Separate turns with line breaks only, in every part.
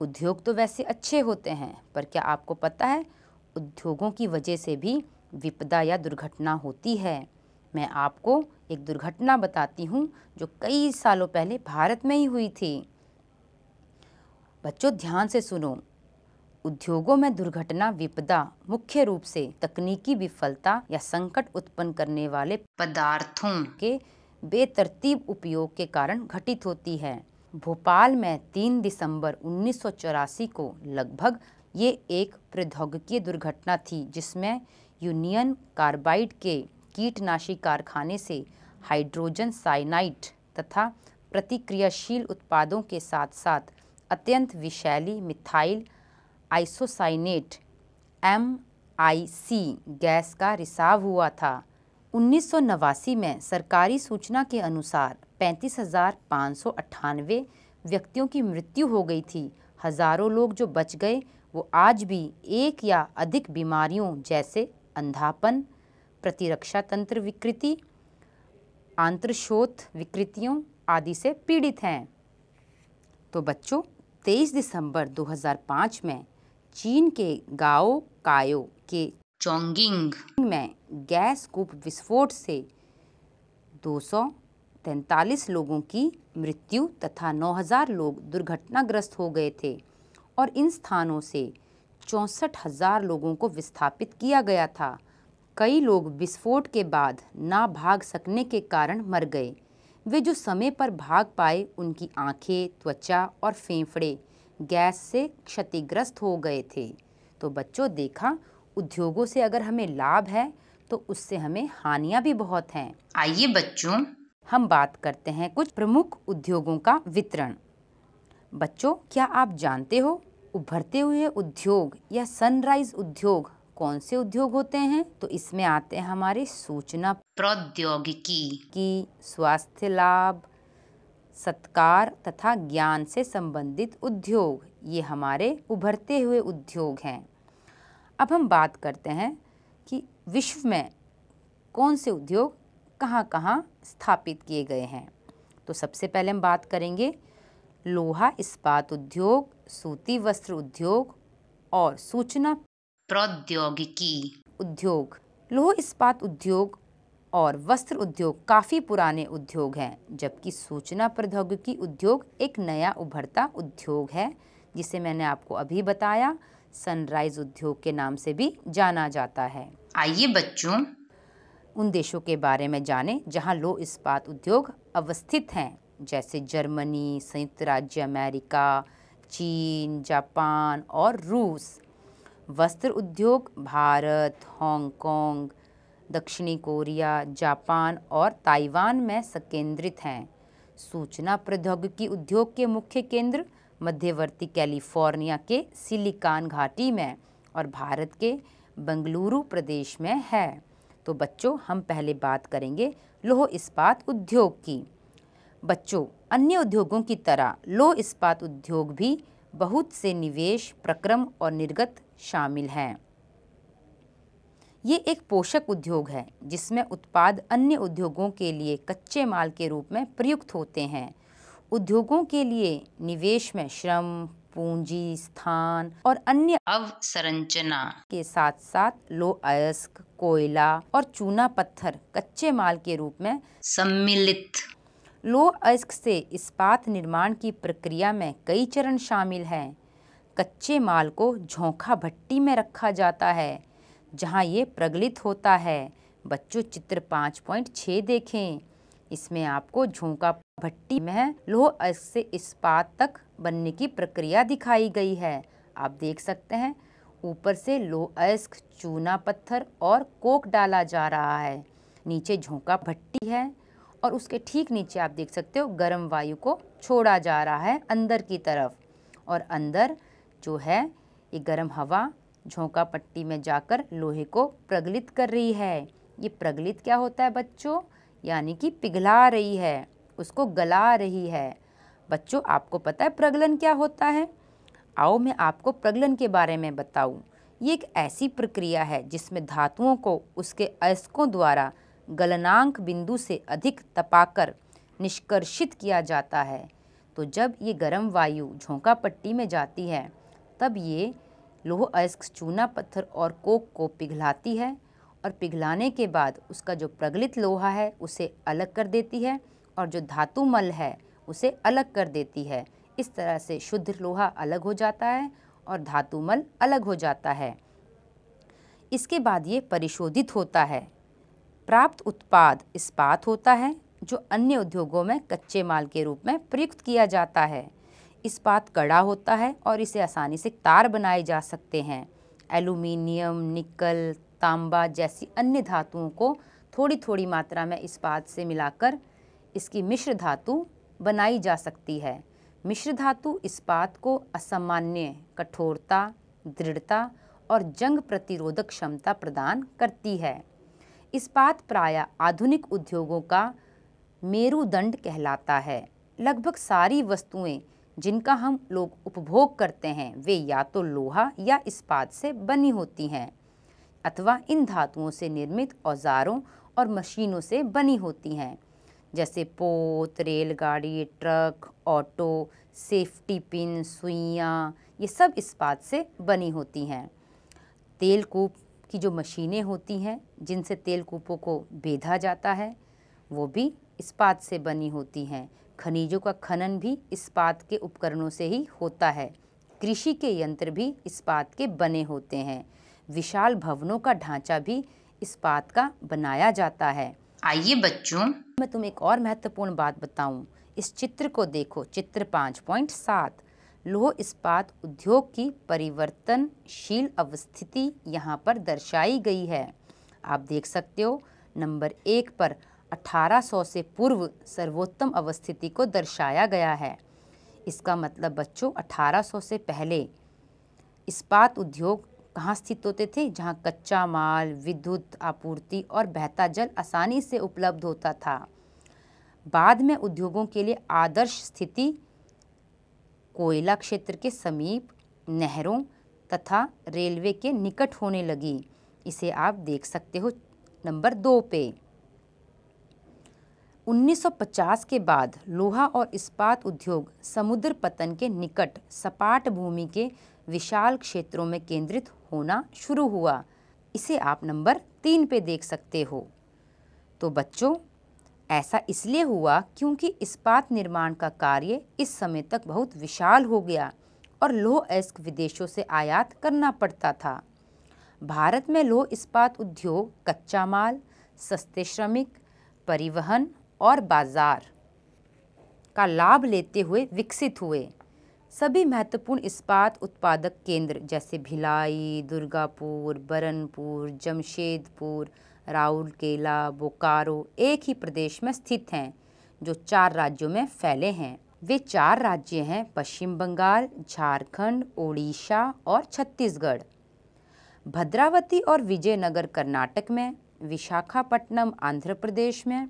उद्योग तो वैसे अच्छे होते हैं, पर क्या आपको पता है उद्योगों की वजह से भी विपदा या दुर्घटना होती है। मैं आपको एक दुर्घटना बताती हूँ जो कई सालों पहले भारत में ही हुई थी। बच्चों ध्यान से सुनो। उद्योगों में दुर्घटना विपदा मुख्य रूप से तकनीकी विफलता या संकट उत्पन्न करने वाले पदार्थों के बेतरतीब उपयोग के कारण घटित होती है। भोपाल में 3 दिसंबर 1984 को लगभग ये एक प्रौद्योगिकी दुर्घटना थी जिसमें यूनियन कार्बाइड के कीटनाशी कारखाने से हाइड्रोजन साइनाइड तथा प्रतिक्रियाशील उत्पादों के साथ साथ अत्यंत विषैली मिथाइल आइसोसाइनेट MIC गैस का रिसाव हुआ था। 1989 में सरकारी सूचना के अनुसार 35,598 व्यक्तियों की मृत्यु हो गई थी। हजारों लोग जो बच गए वो आज भी एक या अधिक बीमारियों जैसे अंधापन, प्रतिरक्षा तंत्र विकृति, आंत्रशोथ विकृतियों आदि से पीड़ित हैं। तो बच्चों 23 दिसंबर 2005 में चीन के गाओ कायो के चोंगिंग में गैस कूप विस्फोट से 243 लोगों की मृत्यु तथा 9,000 लोग दुर्घटनाग्रस्त हो गए थे और इन स्थानों से 64,000 लोगों को विस्थापित किया गया था। कई लोग विस्फोट के बाद ना भाग सकने के कारण मर गए। वे जो समय पर भाग पाए उनकी आंखें, त्वचा और फेफड़े गैस से क्षतिग्रस्त हो गए थे। तो बच्चों देखा, उद्योगों से अगर हमें लाभ है तो उससे हमें हानियां भी बहुत हैं। आइए बच्चों हम बात करते हैं कुछ प्रमुख उद्योगों का वितरण। बच्चों क्या आप जानते हो उभरते हुए उद्योग या सनराइज उद्योग कौन से उद्योग होते हैं? तो इसमें आते हैं हमारे सूचना प्रौद्योगिकी की, स्वास्थ्य लाभ, सत्कार तथा ज्ञान से संबंधित उद्योग। ये हमारे उभरते हुए उद्योग हैं। अब हम बात करते हैं कि विश्व में कौन से उद्योग कहाँ कहाँ स्थापित किए गए हैं। तो सबसे पहले हम बात करेंगे लोहा इस्पात उद्योग, सूती वस्त्र उद्योग और सूचना प्रौद्योगिकी उद्योग। लोह इस्पात उद्योग और वस्त्र उद्योग काफ़ी पुराने उद्योग हैं, जबकि सूचना प्रौद्योगिकी उद्योग एक नया उभरता उद्योग है जिसे मैंने आपको अभी बताया, सनराइज उद्योग के नाम से भी जाना जाता है। आइए बच्चों उन देशों के बारे में जानें जहां लोह इस्पात उद्योग अवस्थित हैं, जैसे जर्मनी, संयुक्त राज्य अमेरिका, चीन, जापान और रूस। वस्त्र उद्योग भारत, हांगकांग, दक्षिणी कोरिया, जापान और ताइवान में संकेंद्रित हैं। सूचना प्रौद्योगिकी उद्योग के मुख्य केंद्र मध्यवर्ती कैलिफोर्निया के सिलिकॉन घाटी में और भारत के बेंगलुरु प्रदेश में है। तो बच्चों हम पहले बात करेंगे लौह इस्पात उद्योग की। बच्चों अन्य उद्योगों की तरह लौह इस्पात उद्योग भी बहुत से निवेश, प्रक्रम और निर्गत शामिल हैं। ये एक पोषक उद्योग है जिसमें उत्पाद अन्य उद्योगों के लिए कच्चे माल के रूप में प्रयुक्त होते हैं। उद्योगों के लिए निवेश में श्रम, पूंजी, स्थान और अन्य अवसंरचना के साथ साथ लोह अयस्क, कोयला और चूना पत्थर कच्चे माल के रूप में सम्मिलित। लोह अयस्क से इस्पात निर्माण की प्रक्रिया में कई चरण शामिल हैं। कच्चे माल को झोंका भट्टी में रखा जाता है जहां ये प्रगलित होता है। बच्चों चित्र 5.6 देखें। इसमें आपको झोंका भट्टी में लोह अयस्क से इस्पात तक बनने की प्रक्रिया दिखाई गई है। आप देख सकते हैं ऊपर से लोह अयस्क, चूना पत्थर और कोक डाला जा रहा है। नीचे झोंका भट्टी है और उसके ठीक नीचे आप देख सकते हो गर्म वायु को छोड़ा जा रहा है अंदर की तरफ, और अंदर जो है ये गर्म हवा झोंका पट्टी में जाकर लोहे को प्रगलित कर रही है। ये प्रगलित क्या होता है बच्चों? यानी कि पिघला रही है, उसको गला रही है। बच्चों आपको पता है प्रगलन क्या होता है? आओ मैं आपको प्रगलन के बारे में बताऊं। ये एक ऐसी प्रक्रिया है जिसमें धातुओं को उसके अयस्कों द्वारा गलनांक बिंदु से अधिक तपाकर निष्कर्षित किया जाता है। तो जब ये गर्म वायु झोंका पट्टी में जाती है तब ये लौह अयस्क चूना पत्थर और कोक को पिघलाती है और पिघलाने के बाद उसका जो प्रगलित लोहा है उसे अलग कर देती है और जो धातु मल है उसे अलग कर देती है। इस तरह से शुद्ध लोहा अलग हो जाता है और धातु मल अलग हो जाता है। इसके बाद ये परिशोधित होता है। प्राप्त उत्पाद इस्पात होता है जो अन्य उद्योगों में कच्चे माल के रूप में प्रयुक्त किया जाता है। इस्पात कड़ा होता है और इसे आसानी से तार बनाए जा सकते हैं। एल्यूमीनियम, निकल, तांबा जैसी अन्य धातुओं को थोड़ी थोड़ी मात्रा में इस्पात से मिलाकर इसकी मिश्र धातु बनाई जा सकती है। मिश्र धातु इस्पात को असामान्य कठोरता, दृढ़ता और जंग प्रतिरोधक क्षमता प्रदान करती है। इस्पात प्रायः आधुनिक उद्योगों का मेरुदंड कहलाता है। लगभग सारी वस्तुएं जिनका हम लोग उपभोग करते हैं वे या तो लोहा या इस्पात से बनी होती हैं अथवा इन धातुओं से निर्मित औजारों और मशीनों से बनी होती हैं, जैसे पोत, रेलगाड़ी, ट्रक, ऑटो, सेफ्टी पिन, सुइयाँ, ये सब इस्पात से बनी होती हैं। तेल कूप की जो मशीनें होती हैं जिनसे तेल कूपों को बेधा जाता है वो भी इस्पात से बनी होती हैं। खनिजों का खनन भी इस्पात के उपकरणों से ही होता है। कृषि के यंत्र भी इस्पात के बने होते हैं। विशाल भवनों का ढांचा भी इस्पात का बनाया जाता है। आइए बच्चों, मैं तुम्हें एक और महत्वपूर्ण बात बताऊं। इस चित्र को देखो, चित्र 5.7। लौह इस्पात उद्योग की परिवर्तनशील अवस्थिति यहाँ पर दर्शाई गई है। आप देख सकते हो नंबर 1 पर 1800 से पूर्व सर्वोत्तम अवस्थिति को दर्शाया गया है। इसका मतलब बच्चों 1800 से पहले इस्पात उद्योग कहाँ स्थित होते थे? जहाँ कच्चा माल, विद्युत आपूर्ति और बहता जल आसानी से उपलब्ध होता था। बाद में उद्योगों के लिए आदर्श स्थिति कोयला क्षेत्र के समीप, नहरों तथा रेलवे के निकट होने लगी। इसे आप देख सकते हो नंबर 2 पे। 1950 के बाद लोहा और इस्पात उद्योग समुद्र पतन के निकट सपाट भूमि के विशाल क्षेत्रों में केंद्रित होना शुरू हुआ। इसे आप नंबर 3 पे देख सकते हो। तो बच्चों, ऐसा इसलिए हुआ क्योंकि इस्पात निर्माण का कार्य इस समय तक बहुत विशाल हो गया और लौह अयस्क विदेशों से आयात करना पड़ता था। भारत में लौह इस्पात उद्योग कच्चा माल, सस्ते श्रमिक, परिवहन और बाजार का लाभ लेते हुए विकसित हुए। सभी महत्वपूर्ण इस्पात उत्पादक केंद्र जैसे भिलाई, दुर्गापुर, बरनपुर, जमशेदपुर, राउरकेला, बोकारो एक ही प्रदेश में स्थित हैं, जो 4 राज्यों में फैले हैं। वे 4 राज्य हैं पश्चिम बंगाल, झारखंड, ओडिशा और छत्तीसगढ़। भद्रावती और विजयनगर कर्नाटक में, विशाखापट्टनम आंध्र प्रदेश में,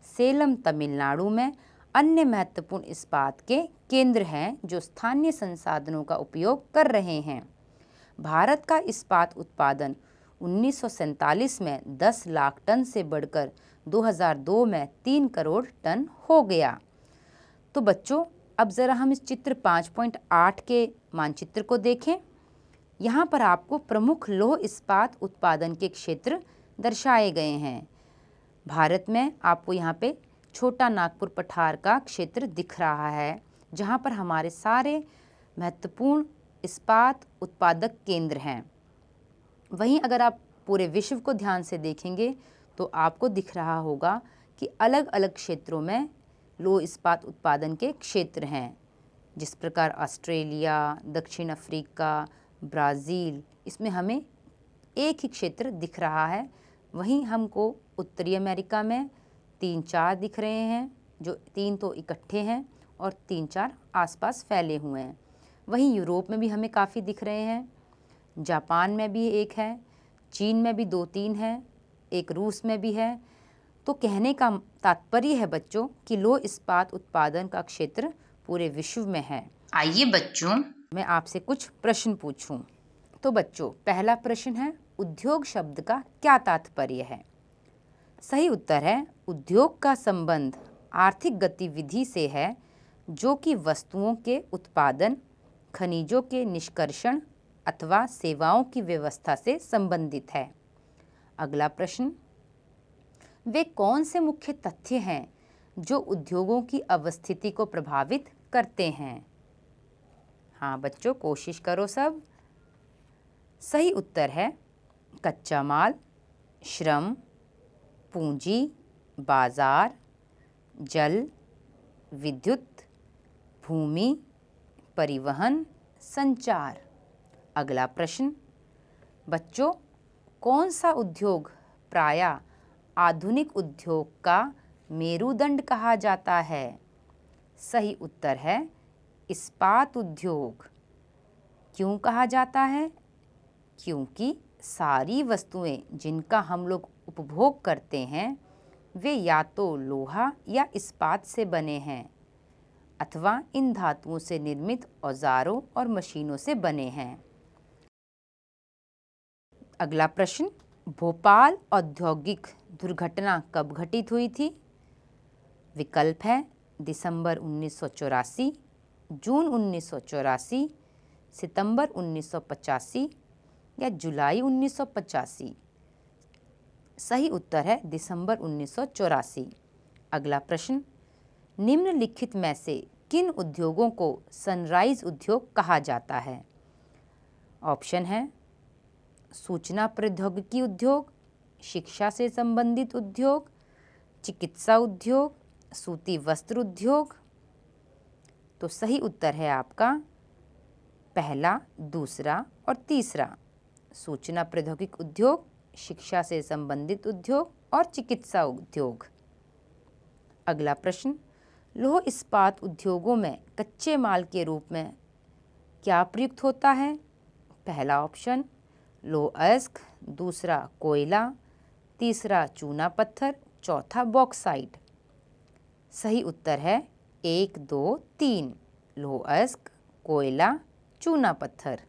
सेलम तमिलनाडु में अन्य महत्वपूर्ण इस्पात के केंद्र हैं जो स्थानीय संसाधनों का उपयोग कर रहे हैं। भारत का इस्पात उत्पादन 1947 में 10 लाख टन से बढ़कर 2002 में 3 करोड़ टन हो गया। तो बच्चों, अब ज़रा हम इस चित्र 5.8 के मानचित्र को देखें। यहाँ पर आपको प्रमुख लौह इस्पात उत्पादन के क्षेत्र दर्शाए गए हैं। भारत में आपको यहाँ पे छोटा नागपुर पठार का क्षेत्र दिख रहा है, जहाँ पर हमारे सारे महत्वपूर्ण इस्पात उत्पादक केंद्र हैं। वहीं अगर आप पूरे विश्व को ध्यान से देखेंगे तो आपको दिख रहा होगा कि अलग अलग क्षेत्रों में लौह इस्पात उत्पादन के क्षेत्र हैं। जिस प्रकार ऑस्ट्रेलिया, दक्षिण अफ्रीका, ब्राज़ील, इसमें हमें एक ही क्षेत्र दिख रहा है। वहीं हमको उत्तरी अमेरिका में 3-4 दिख रहे हैं, जो 3 तो इकट्ठे हैं और 3-4 आसपास फैले हुए हैं। वहीं यूरोप में भी हमें काफ़ी दिख रहे हैं। जापान में भी एक है, चीन में भी 2-3 हैं, एक रूस में भी है। तो कहने का तात्पर्य है बच्चों कि लौह इस्पात उत्पादन का क्षेत्र पूरे विश्व में है। आइए बच्चों, मैं आपसे कुछ प्रश्न पूछूं। तो बच्चों, पहला प्रश्न है, उद्योग शब्द का क्या तात्पर्य है? सही उत्तर है, उद्योग का संबंध आर्थिक गतिविधि से है जो कि वस्तुओं के उत्पादन, खनिजों के निष्कर्षण अथवा सेवाओं की व्यवस्था से संबंधित है। अगला प्रश्न, वे कौन से मुख्य तथ्य हैं जो उद्योगों की अवस्थिति को प्रभावित करते हैं? हाँ बच्चों, कोशिश करो सब। सही उत्तर है कच्चा माल, श्रम, पूंजी, बाजार, जल, विद्युत, भूमि, परिवहन, संचार। अगला प्रश्न, बच्चों कौन सा उद्योग प्रायः आधुनिक उद्योग का मेरुदंड कहा जाता है? सही उत्तर है इस्पात उद्योग। क्यों कहा जाता है? क्योंकि सारी वस्तुएं जिनका हम लोग उपभोग करते हैं वे या तो लोहा या इस्पात से बने हैं अथवा इन धातुओं से निर्मित औजारों और मशीनों से बने हैं। अगला प्रश्न, भोपाल औद्योगिक दुर्घटना कब घटित हुई थी? विकल्प है दिसंबर 1984, जून 1984, सितंबर 1985 या जुलाई 1985। सही उत्तर है दिसंबर 1984। अगला प्रश्न, निम्नलिखित में से किन उद्योगों को सनराइज उद्योग कहा जाता है? ऑप्शन है सूचना प्रौद्योगिकी उद्योग, शिक्षा से संबंधित उद्योग, चिकित्सा उद्योग, सूती वस्त्र उद्योग। तो सही उत्तर है आपका पहला, दूसरा और तीसरा, सूचना प्रौद्योगिकी उद्योग, शिक्षा से संबंधित उद्योग और चिकित्सा उद्योग। अगला प्रश्न, लौह इस्पात उद्योगों में कच्चे माल के रूप में क्या प्रयुक्त होता है? पहला ऑप्शन लौह अयस्क, दूसरा कोयला, तीसरा चूना पत्थर, चौथा बॉक्साइट। सही उत्तर है 1, 2, 3, लौह अयस्क, कोयला, चूना पत्थर।